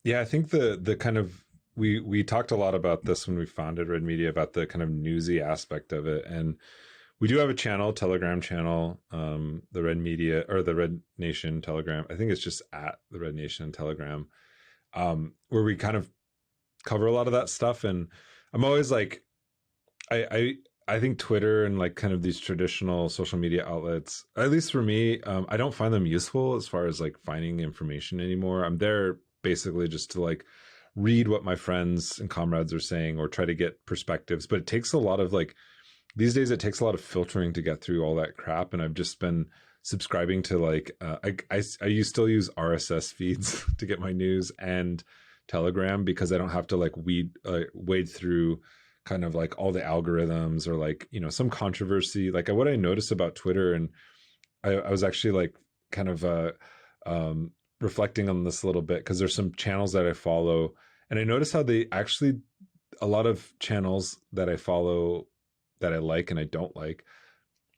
Yeah, I think the kind of we talked a lot about this when we founded Red Media about the kind of newsy aspect of it, and we do have a channel, Telegram channel, the Red Media or the Red Nation Telegram. I think it's just at the Red Nation Telegram, where we kind of cover a lot of that stuff. And I'm always like, I think Twitter and like kind of these traditional social media outlets, at least for me, I don't find them useful as far as like finding information anymore. I'm there basically just to like read what my friends and comrades are saying or try to get perspectives. But it takes a lot of like these days it takes a lot of filtering to get through all that crap. And I've just been subscribing to like I still use RSS feeds to get my news and Telegram because I don't have to like wade through kind of like all the algorithms or like some controversy. Like what I noticed about Twitter, and I was actually like kind of reflecting on this a little bit because there's some channels that I follow, and I notice how they actually a lot of channels that I follow that I like and I don't like,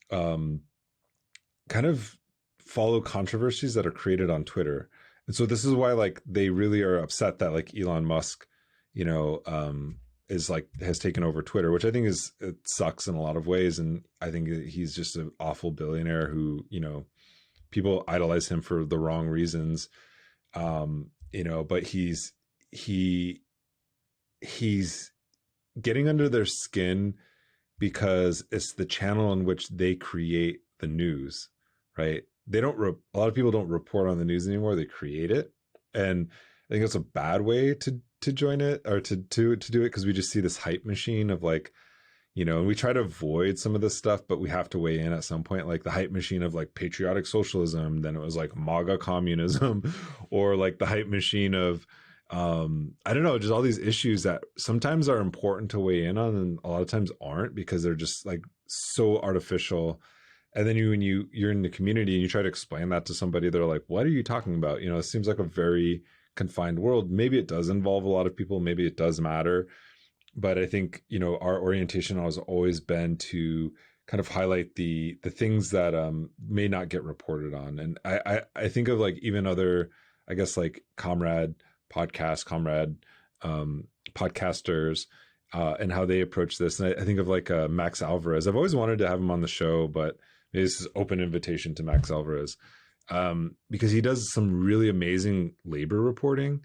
um, kind of follow controversies that are created on Twitter. And so this is why like they really are upset that like Elon Musk, you know, is like has taken over Twitter, which I think is it sucks in a lot of ways. And I think he's just an awful billionaire who, people idolize him for the wrong reasons. But he he's getting under their skin because it's the channel in which they create the news, right? They don't. A lot of people don't report on the news anymore. They create it, and I think it's a bad way to join it or to do it because we just see this hype machine of like, and we try to avoid some of this stuff, but we have to weigh in at some point. Like the hype machine of like patriotic socialism, then it was like MAGA communism, or like the hype machine of I don't know, just all these issues that sometimes are important to weigh in on and a lot of times aren't because they're just like so artificial. And then when you're in the community and you try to explain that to somebody, they're like, what are you talking about? It seems like a very confined world. Maybe it does involve a lot of people, maybe it does matter. But I think, our orientation has always been to kind of highlight the things that may not get reported on. And I think of like even other, I guess like comrade podcasters and how they approach this. And I think of like Max Alvarez. I've always wanted to have him on the show, but this is open invitation to Max Alvarez because he does some really amazing labor reporting,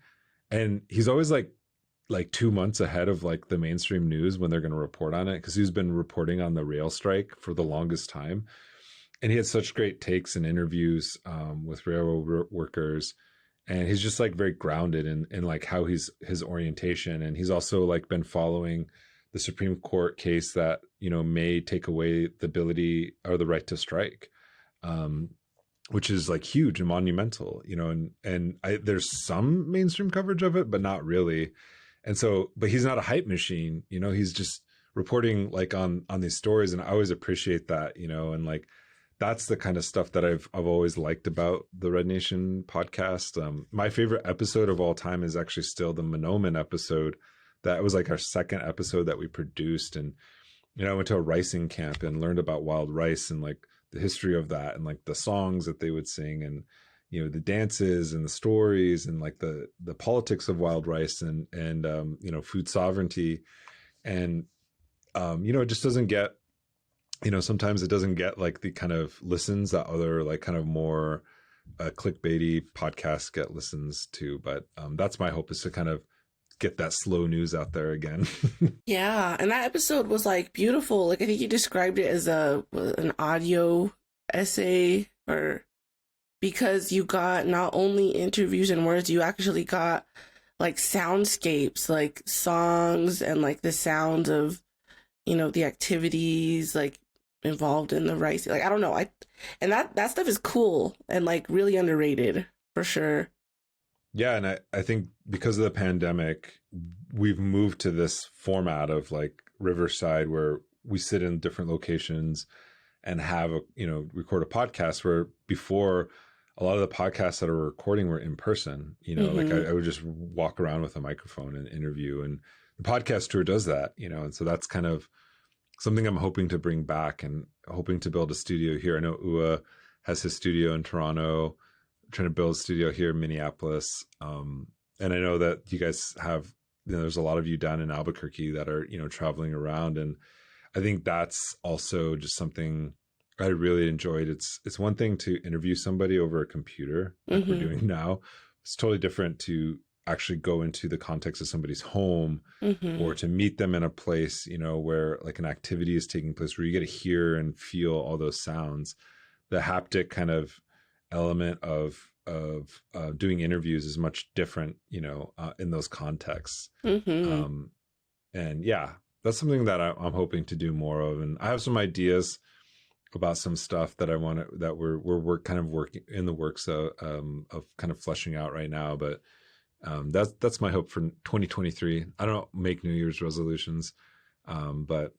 and he's always like 2 months ahead of like the mainstream news when they're going to report on it because he's been reporting on the rail strike for the longest time, and he had such great takes and interviews with railroad workers. And he's just like very grounded in like how his orientation. And he's also like been following the Supreme Court case that, may take away the ability or the right to strike, which is like huge and monumental, there's some mainstream coverage of it, but not really. And so, but he's not a hype machine, he's just reporting like on these stories. And I always appreciate that, and like, that's the kind of stuff that I've always liked about the Red Nation podcast. My favorite episode of all time is actually still the Monoman episode. That was like our second episode that we produced. And, I went to a ricing camp and learned about wild rice and like the history of that and like the songs that they would sing and, the dances and the stories and like the politics of wild rice and food sovereignty. And, it just doesn't get, sometimes it doesn't get like the kind of listens that other like kind of more clickbaity podcasts get listens to. But that's my hope, is to kind of get that slow news out there again. Yeah, and that episode was like beautiful. Like I think you described it as an audio essay, or because you got not only interviews and words, you actually got like soundscapes, like songs and like the sounds of the activities like involved in the rice. Like I don't know, and that stuff is cool and like really underrated for sure. Yeah, and I think because of the pandemic, we've moved to this format of like Riverside where we sit in different locations and have record a podcast, where before a lot of the podcasts that are recording were in person, like I would just walk around with a microphone and interview, and the podcast tour does that, and so that's kind of something I'm hoping to bring back and hoping to build a studio here. I know Ua has his studio in Toronto, trying to build a studio here in Minneapolis. And I know that you guys have, there's a lot of you down in Albuquerque that are, traveling around. And I think that's also just something I really enjoyed. It's one thing to interview somebody over a computer like we're Mm-hmm. doing now. It's totally different to actually go into the context of somebody's home Mm-hmm. or to meet them in a place, where like an activity is taking place where you get to hear and feel all those sounds. The haptic kind of element of doing interviews is much different, in those contexts. Mm-hmm. Um, and yeah, that's something that I'm hoping to do more of. And I have some ideas about some stuff that I want to that we're kind of working in the works of kind of fleshing out right now. But that's my hope for 2023. I don't make New Year's resolutions, but